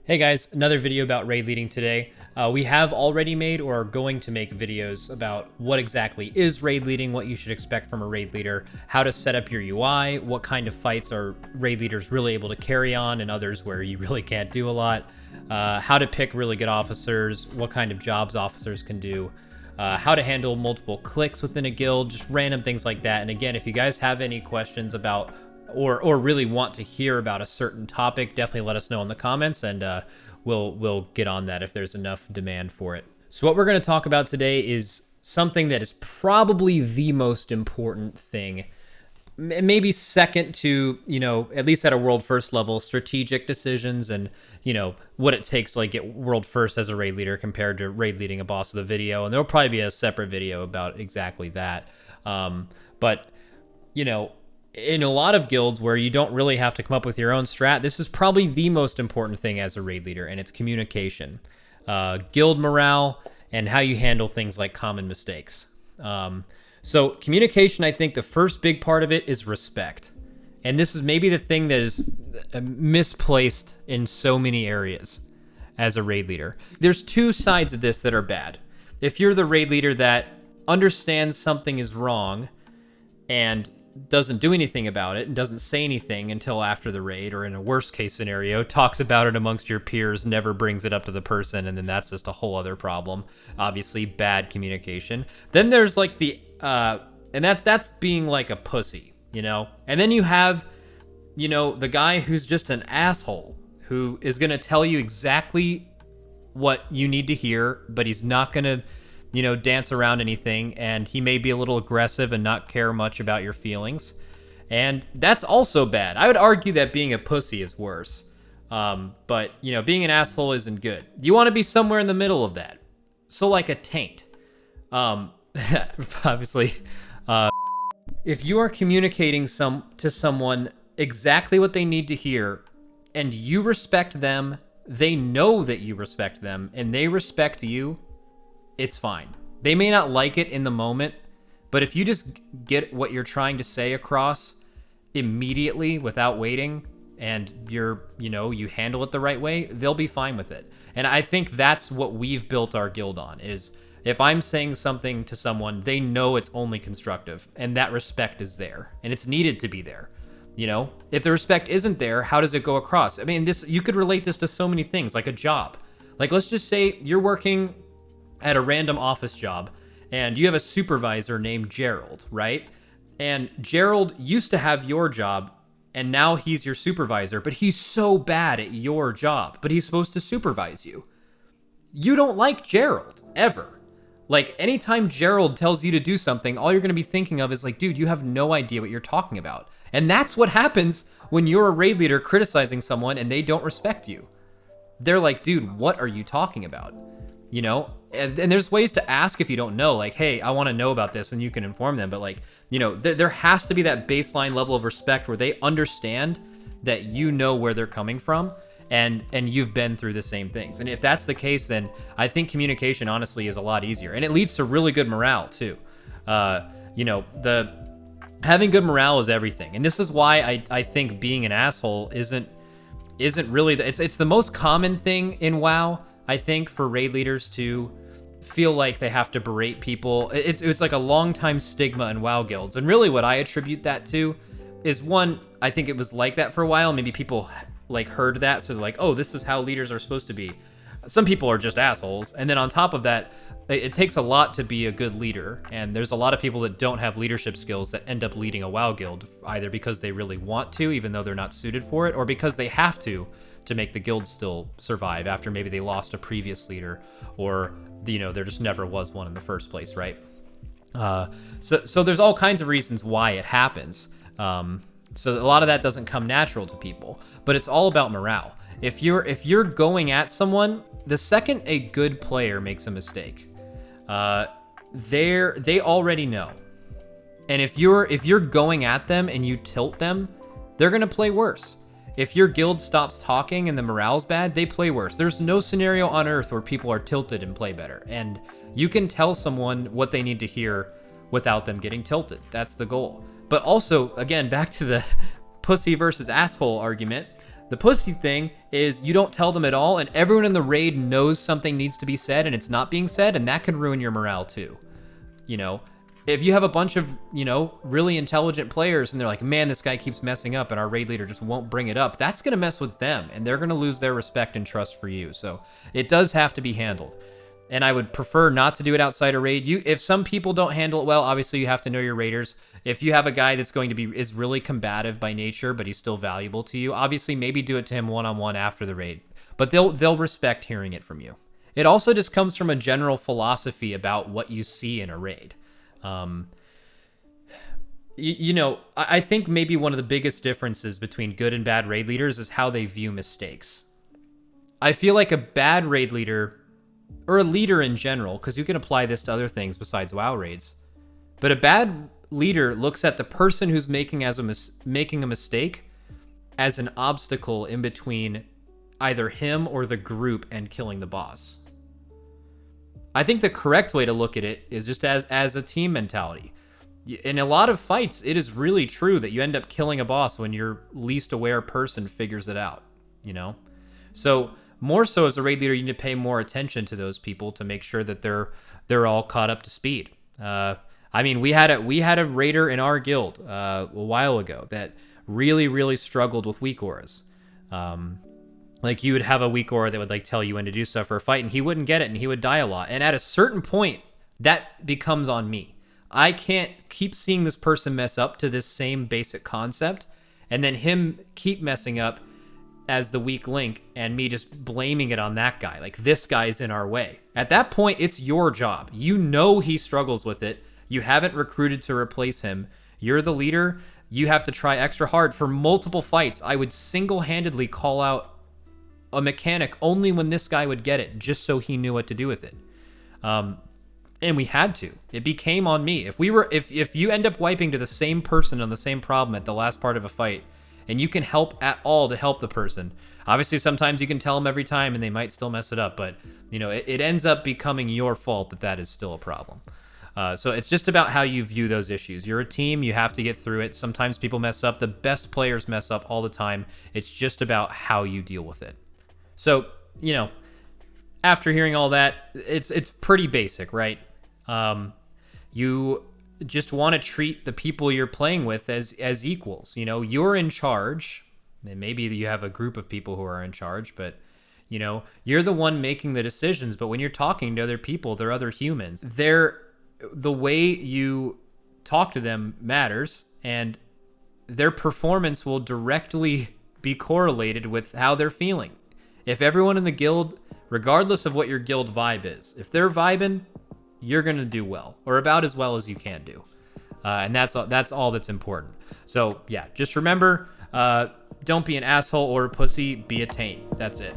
Hey guys, another video about raid leading today. We have already made or are going to make videos about what exactly is raid leading, what you should expect from a raid leader, how to set up your UI, what kind of fights are raid leaders really able to carry on and others where you really can't do a lot, how to pick really good officers, what kind of jobs officers can do, how to handle multiple clicks within a guild, just random things like that. And again, if you guys have any questions about or really want to hear about a certain topic, definitely let us know in the comments, and we'll get on that if there's enough demand for it. So what we're going to talk about today is something that is probably the most important thing, maybe second to, at least at a world first level, strategic decisions and, what it takes to get world first as a raid leader compared to raid leading a boss of the video. And there'll probably be a separate video about exactly that. But in a lot of guilds where you don't really have to come up with your own strat, this is probably the most important thing as a raid leader, and it's communication, guild morale, and how you handle things like common mistakes. So communication, I think the first big part of it is respect. And this is maybe the thing that is misplaced in so many areas as a raid leader. There's two sides of this that are bad. If you're the raid leader that understands something is wrong and doesn't do anything about it and doesn't say anything until after the raid, or in a worst case scenario, talks about it amongst your peers, never brings it up to the person, and then that's just a whole other problem. Obviously, bad communication. Then there's and that's being like a pussy, And then you have, the guy who's just an asshole who is going to tell you exactly what you need to hear, but he's not going to dance around anything, and he may be a little aggressive and not care much about your feelings. And that's also bad. I would argue that being a pussy is worse. But, being an asshole isn't good. You want to be somewhere in the middle of that. So like a taint. Obviously, if you are communicating to someone exactly what they need to hear, and you respect them, they know that you respect them, and they respect you, it's fine. They may not like it in the moment, but if you just get what you're trying to say across immediately without waiting, and you handle it the right way, they'll be fine with it. And I think that's what we've built our guild on, is if I'm saying something to someone, they know it's only constructive, and that respect is there, and it's needed to be there. If the respect isn't there, how does it go across? I mean, you could relate this to so many things, like a job. Like, let's just say you're working at a random office job, and you have a supervisor named Gerald, right? And Gerald used to have your job, and now he's your supervisor, but he's so bad at your job, but he's supposed to supervise you. You don't like Gerald, ever. Like, anytime Gerald tells you to do something, all you're going to be thinking of is like, dude, you have no idea what you're talking about. And that's what happens when you're a raid leader criticizing someone and they don't respect you. They're like, dude, what are you talking about? And there's ways to ask if you don't know, like, hey, I want to know about this, and you can inform them. But there has to be that baseline level of respect where they understand that where they're coming from, and you've been through the same things. And if that's the case, then I think communication honestly is a lot easier, and it leads to really good morale too. Having good morale is everything, and this is why I think being an asshole isn't really it's the most common thing in WoW. I think for raid leaders to feel like they have to berate people, it's like a long time stigma in WoW guilds. And really what I attribute that to is, one, I think it was like that for a while. Maybe people heard that, so they're like, oh, this is how leaders are supposed to be. Some people are just assholes. And then on top of that, it takes a lot to be a good leader. And there's a lot of people that don't have leadership skills that end up leading a WoW guild, either because they really want to, even though they're not suited for it, or because they have to make the guild still survive after maybe they lost a previous leader, or there just never was one in the first place, right? So there's all kinds of reasons why it happens. So a lot of that doesn't come natural to people, but it's all about morale. If you're going at someone, the second a good player makes a mistake, they already know. And if you're going at them and you tilt them, they're gonna play worse. If your guild stops talking and the morale's bad, they play worse. There's no scenario on earth where people are tilted and play better. And you can tell someone what they need to hear without them getting tilted. That's the goal. But also, again, back to the pussy versus asshole argument, The pussy thing is you don't tell them at all, and everyone in the raid knows something needs to be said and it's not being said, and that can ruin your morale too. You know, if you have a bunch of, you know, really intelligent players and they're like, man, this guy keeps messing up and our raid leader just won't bring it up, that's going to mess with them and they're going to lose their respect and trust for you. So it does have to be handled. And I would prefer not to do it outside a raid. If some people don't handle it well, obviously you have to know your raiders. If you have a guy that's is really combative by nature, but he's still valuable to you, obviously maybe do it to him one-on-one after the raid. But they'll respect hearing it from you. It also just comes from a general philosophy about what you see in a raid. You know, I think maybe one of the biggest differences between good and bad raid leaders is how they view mistakes. I feel like a bad raid leader, or a leader in general, because you can apply this to other things besides WoW raids, but a bad leader looks at the person who's making a mistake as an obstacle in between either him or the group and killing the boss. I think the correct way to look at it is just as a team mentality. In a lot of fights, it is really true that you end up killing a boss when your least aware person figures it out, you know? So more so as a raid leader, you need to pay more attention to those people to make sure that they're all caught up to speed. I mean, we had a raider in our guild a while ago that really struggled with weak auras. Like, you would have a weak aura that would like tell you when to do stuff for a fight, and he wouldn't get it, and he would die a lot. And at a certain point, that becomes on me. I can't keep seeing this person mess up to this same basic concept, and then him keep messing up as the weak link, and me just blaming it on that guy. Like, this guy's in our way. At that point, it's your job. You know he struggles with it. You haven't recruited to replace him. You're the leader. You have to try extra hard. For multiple fights, I would single-handedly call out a mechanic only when this guy would get it, just so he knew what to do with it. And we had to. It became on me. If you end up wiping to the same person on the same problem at the last part of a fight, and you can help at all to help the person, obviously sometimes you can tell them every time and they might still mess it up, but you know, it ends up becoming your fault that is still a problem. So it's just about how you view those issues. You're a team, you have to get through it. Sometimes people mess up. The best players mess up all the time. It's just about how you deal with it. So, you know, after hearing all that, it's pretty basic, right? You just want to treat the people you're playing with as equals. You know, you're in charge, and maybe you have a group of people who are in charge, but you know, you're the one making the decisions. But when you're talking to other people, they're other humans. The way you talk to them matters, and their performance will directly be correlated with how they're feeling. If everyone in the guild, regardless of what your guild vibe is, if they're vibing, you're going to do well, or about as well as you can do. And that's all that's important. So yeah, just remember, don't be an asshole or a pussy, be a taint. That's it.